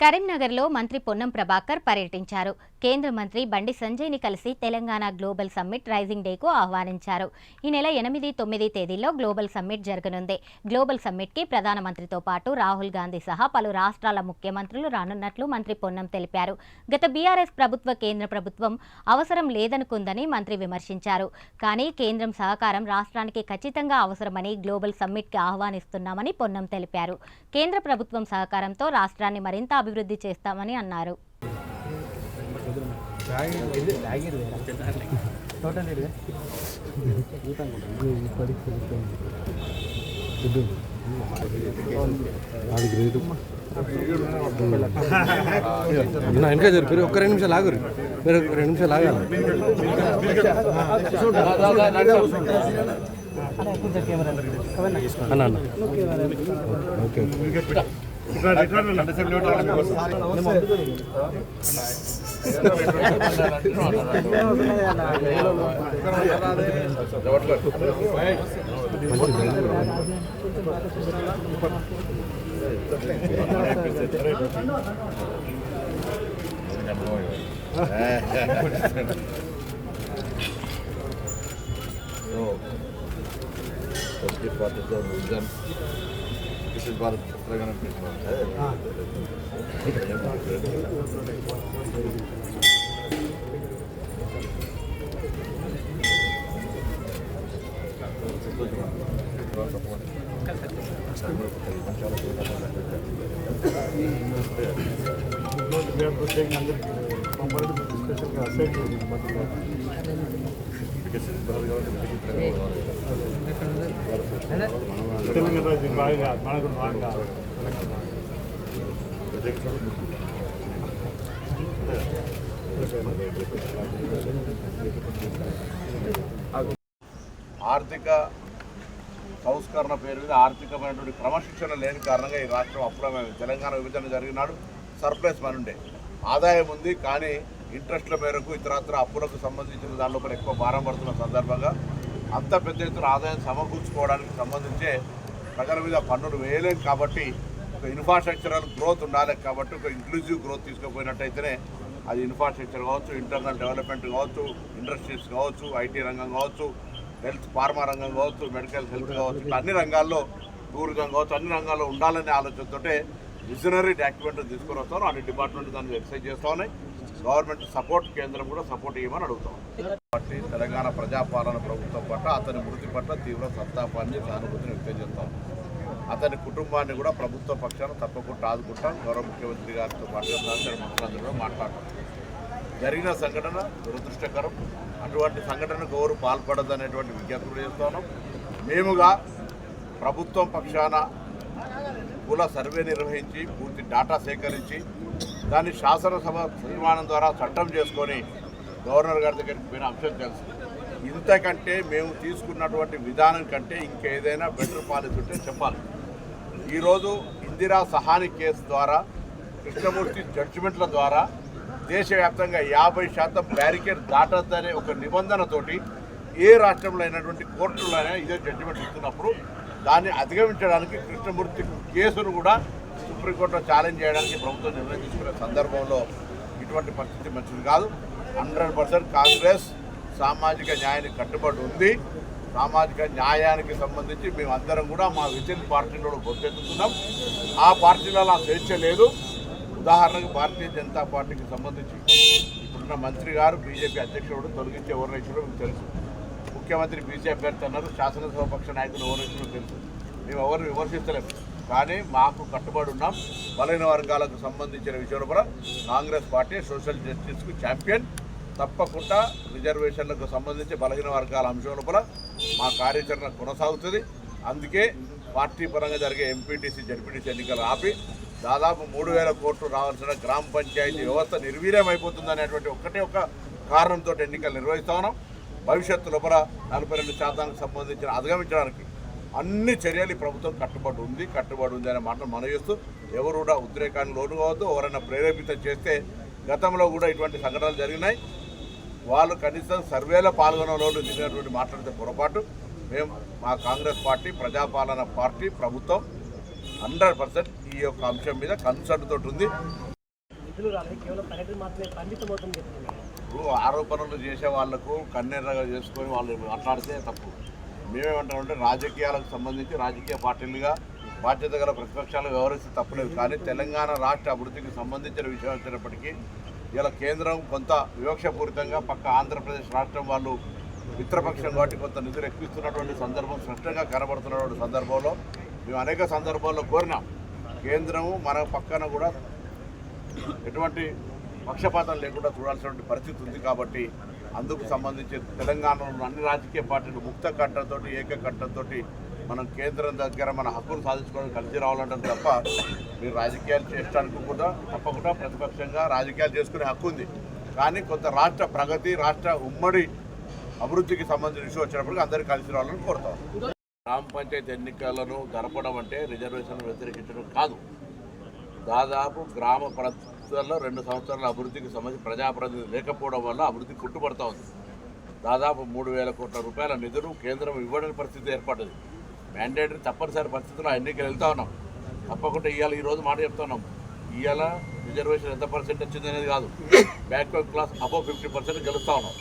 కరీంనగర్లో మంత్రి పొన్నం ప్రభాకర్ పర్యటించారు. కేంద్ర మంత్రి బండి సంజయ్ని కలిసి తెలంగాణ గ్లోబల్ సమ్మిట్ రైజింగ్ డేకు ఆహ్వానించారు. ఈ నెల 8, 9 తేదీల్లో గ్లోబల్ సమ్మిట్ జరగనుంది. గ్లోబల్ సమ్మిట్కి ప్రధానమంత్రితో పాటు రాహుల్ గాంధీ సహా పలు రాష్ట్రాల ముఖ్యమంత్రులు రానున్నట్లు మంత్రి పొన్నం తెలిపారు. గత బీఆర్ఎస్ ప్రభుత్వ కేంద్ర ప్రభుత్వం అవసరం లేదనుకుందని మంత్రి విమర్శించారు. కానీ కేంద్రం సహకారం రాష్ట్రానికి ఖచ్చితంగా అవసరమని గ్లోబల్ సమ్మిట్కి ఆహ్వానిస్తున్నామని పొన్నం తెలిపారు. కేంద్ర ప్రభుత్వం సహకారంతో రాష్ట్రాన్ని మరింత అభివృద్ధి చేస్తామని అన్నారు. ఇంకా జరిపి ఒక్క 2 నిమిషాలు ఆగురు, మీరు 2 నిమిషాలు ఆగాలి. అన్న ఓకే ఆర్థిక సంస్కరణ పేరు మీద ఆర్థికమైనటువంటి క్రమశిక్షణ లేని కారణంగా ఈ రాష్ట్రం అప్పుడమైన తెలంగాణ విభజన జరిగినాడు సర్ప్లస్ మనీ ఉండే ఆదాయం ఉంది, కానీ ఇంట్రెస్ట్ల మేరకు ఇతరత్ర అప్పులకు సంబంధించిన దానిలోపల ఎక్కువ భారం పడుతున్న సందర్భంగా అంత పెద్ద ఎత్తున ఆదాయం సమకూర్చుకోవడానికి సంబంధించే ప్రజల మీద పన్నులు వేయలేం. కాబట్టి ఒక ఇన్ఫ్రాస్ట్రక్చరల్ గ్రోత్ ఉండాలి. కాబట్టి ఒక ఇంక్లూజివ్ గ్రోత్ తీసుకుపోయినట్టయితేనే అది ఇన్ఫ్రాస్ట్రక్చర్ కావచ్చు, ఇంటర్నల్ డెవలప్మెంట్ కావచ్చు, ఇండస్ట్రీస్ కావచ్చు, ఐటీ రంగం కావచ్చు, హెల్త్ ఫార్మా రంగం కావచ్చు, మెడికల్ హెల్త్ కావచ్చు, ఇట్లా అన్ని రంగాల్లో టూరిజం కావచ్చు, అన్ని రంగాల్లో ఉండాలనే ఆలోచనతో విజనరీ డాక్యుమెంట్ తీసుకుని వస్తాను. అన్ని డిపార్ట్మెంట్ దాన్ని ఎక్సైజ్ చేస్తూ ఉన్నాయి. గవర్నమెంట్ సపోర్ట్, కేంద్రం కూడా సపోర్ట్ ఇవ్వమని అడుగుతాం. కాబట్టి తెలంగాణ ప్రజాపాలన ప్రభుత్వం పట్ల అతని మృతి పట్ల తీవ్ర సంతాపాన్ని, సానుభూతిని వ్యక్తం చేస్తాం. అతని కుటుంబాన్ని కూడా ప్రభుత్వ పక్షాన తప్పకుండా ఆదుకుంటాం. గౌరవ ముఖ్యమంత్రి గారితో పాటుగా సహచర మంత్రులందరూ కూడా మాట్లాడతాం. జరిగిన సంఘటన దురదృష్టకరం. అటువంటి సంఘటనకు ఎవరు పాల్పడదనేటువంటి విజ్ఞప్తులు చేస్తున్నాం. మేముగా ప్రభుత్వం పక్షాన కుల సర్వే నిర్వహించి పూర్తి డేటా సేకరించి దాన్ని శాసనసభ తీర్మానం ద్వారా చట్టం చేసుకొని గవర్నర్ గారి దగ్గరికి పోయిన అంశం తెలుసు. ఇంతకంటే మేము తీసుకున్నటువంటి విధానం కంటే ఇంకేదైనా బెటర్ పాలసీ ఉంటే చెప్పాలి. ఈరోజు ఇందిరా సహాని కేసు ద్వారా, కృష్ణమూర్తి జడ్జిమెంట్ల ద్వారా దేశవ్యాప్తంగా 50% బ్యారికేడ్ దాటద్దనే ఒక నిబంధనతోటి ఏ రాష్ట్రంలో అయినటువంటి కోర్టులోనే ఇదే జడ్జిమెంట్ ఇస్తున్నప్పుడు దాన్ని అధిగమించడానికి కృష్ణమూర్తి కేసును కూడా సుప్రీంకోర్టులో ఛాలెంజ్ చేయడానికి ప్రభుత్వం నిర్ణయం తీసుకునే సందర్భంలో ఇటువంటి పరిస్థితి మంచిది కాదు. 100% కాంగ్రెస్ సామాజిక న్యాయానికి కట్టుబడి ఉంది. సామాజిక న్యాయానికి సంబంధించి మేమందరం కూడా మా విజన్ పార్టీలో గొంతెత్తుతున్నాం. ఆ పార్టీలో నా స్వేచ్ఛ లేదు. ఉదాహరణకు భారతీయ జనతా పార్టీకి సంబంధించి ఇప్పుడున్న మంత్రి గారు బీజేపీ అధ్యక్షుడు తొలగించే ఓర్నేశ్వరం మీకు తెలుసు. ముఖ్యమంత్రి బీజేపీ అభ్యర్థి అన్నారు. శాసనసభ పక్ష నాయకులు ఓర్నేశ్వరం తెలుసు. మేము ఎవరిని విమర్శించలేము, కానీ మాకు కట్టుబడి ఉన్నాం. బలహీన వర్గాలకు సంబంధించిన విషయంలో కూడా కాంగ్రెస్ పార్టీ సోషల్ జస్టిస్కు ఛాంపియన్. తప్పకుండా రిజర్వేషన్లకు సంబంధించి బలహీన వర్గాల అంశంలో కూడా మా కార్యాచరణ కొనసాగుతుంది. అందుకే పార్టీ పరంగా జరిగే ఎంపీటీసీ, జడ్పీటీసీ ఎన్నికలు ఆపి దాదాపు 3000 కోట్లు రావాల్సిన గ్రామ పంచాయతీ వ్యవస్థ నిర్వీర్యమైపోతుంది అనేటువంటి ఒక్కటే ఒక కారణంతో ఎన్నికలు నిర్వహిస్తా ఉన్నాం. భవిష్యత్తు లోపల 42% సంబంధించిన అధిగమించడానికి అన్ని చర్యలు ఈ ప్రభుత్వం కట్టుబడి ఉంది అనే మాట మనం చేస్తూ ఎవరు కూడా ఉద్రేకానికి లోను కావద్దు. ఎవరైనా ప్రేరేపితం చేస్తే గతంలో కూడా ఇటువంటి సంఘటనలు జరిగినాయి. వాళ్ళు కనీసం సర్వేలో పాల్గొనడంలో దిగినటువంటి మాట్లాడితే పొరపాటు. మేము మా కాంగ్రెస్ పార్టీ ప్రజాపాలన పార్టీ ప్రభుత్వం 100% ఈ యొక్క అంశం మీద కన్సర్న్ తోటి ఉంది. నిధులు రాలేదు, కేవలం పర్యటన మాత్రమే పరిమితమవుతుందని చెప్తున్నారు. ఇప్పుడు ఆరోపణలు చేసే వాళ్లకు కన్నెర్రగా చేసుకొని వాళ్ళు మాట్లాడితే తప్పు. మేమేమంటామంటే రాజకీయాలకు సంబంధించి రాజకీయ పార్టీలుగా బాధ్యత గల ప్రతిపక్షాలు వ్యవహరిస్తే తప్పలేదు. కానీ తెలంగాణ రాష్ట్ర అభివృద్ధికి సంబంధించిన విషయం వచ్చినప్పటికీ ఇలా కేంద్రం కొంత వివక్షపూరితంగా పక్క ఆంధ్రప్రదేశ్ రాష్ట్రం వాళ్ళు మిత్రపక్షం కాబట్టి కొంత నిధులు ఎక్కిస్తున్నటువంటి సందర్భం స్పష్టంగా కనబడుతున్నటువంటి సందర్భంలో మేము అనేక సందర్భాల్లో కోరినాం. కేంద్రము మన పక్కన కూడా ఎటువంటి పక్షపాతం లేకుండా చూడాల్సినటువంటి పరిస్థితి ఉంది. కాబట్టి అందుకు సంబంధించి తెలంగాణలో అన్ని రాజకీయ పార్టీలు ముక్త కంఠంతో ఏకకంఠంతో మనం కేంద్రం దగ్గర మన హక్కును సాధించుకోవడానికి కలిసి రావాలంటే తప్ప మీరు రాజకీయాలు చేయడానికి కూడా తప్పకుండా ప్రతిపక్షంగా రాజకీయాలు చేసుకునే హక్కు ఉంది. కానీ కొంత రాష్ట్ర ప్రగతి రాష్ట్ర ఉమ్మడి అభివృద్ధికి సంబంధించిన విషయం వచ్చినప్పటికీ అందరికీ కలిసి రావాలని కోరుతాం. గ్రామ పంచాయతీ ఎన్నికలను జరపడం అంటే రిజర్వేషన్ వ్యతిరేకించడం కాదు. దాదాపు గ్రామ ప్రాంతాల్లో 2 సంవత్సరాల అభివృద్ధికి సంబంధించి ప్రజాప్రతినిధి లేకపోవడం వల్ల అభివృద్ధి కుంటుపడతా ఉంది. దాదాపు 3,000 కోట్ల రూపాయల నిధులు కేంద్రం ఇవ్వని పరిస్థితి ఏర్పడ్డది. మ్యాండేటరీ తప్పనిసరి పరిస్థితుల్లో ఎన్నికలు వెళ్తా ఉన్నాం. తప్పకుండా ఈరోజు మాట చెప్తున్నాం. ఇవాళ రిజర్వేషన్ ఎంత పర్సెంట్ వచ్చింది అనేది కాదు, బ్యాక్వర్డ్ క్లాస్ అబౌవ్ 50% గెలుస్తూ ఉన్నాం.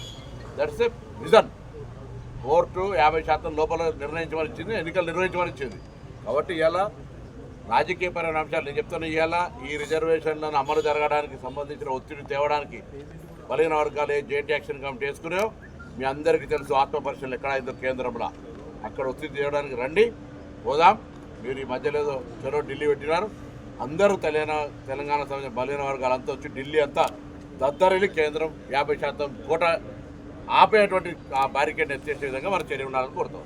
That's a vision. కోర్టు 50% లోపల నిర్ణయించమని ఇచ్చింది, ఎన్నికలు నిర్వహించమని ఇచ్చింది. కాబట్టి ఇవాళ రాజకీయపరమైన అంశాలు నేను చెప్తున్నా. ఇవాళ ఈ రిజర్వేషన్లను అమలు జరగడానికి సంబంధించిన ఒత్తిడి తేవడానికి బలహీన వర్గాలు జాయింట్ యాక్షన్ కమిటీ వేసుకునేవో మీ అందరికీ తెలుసు. ఆత్మపరిశీలన ఎక్కడ అయిందో కేంద్రంలో, అక్కడ ఒత్తిడి తేవడానికి రండి, పోదాం. మీరు ఈ మధ్యలో ఏదో చెరో ఢిల్లీ పెట్టినారు. అందరూ తెలంగాణ సంబంధించిన బలహీన వర్గాలు అంతా వచ్చి ఢిల్లీ అంతా దద్దరిల్లి కేంద్రం 50% కోట ఆపేటువంటి ఆ బ్యారికేడ్ ఎత్తేసే విధంగా మనం చర్య ఉండాలని కోరుతాం.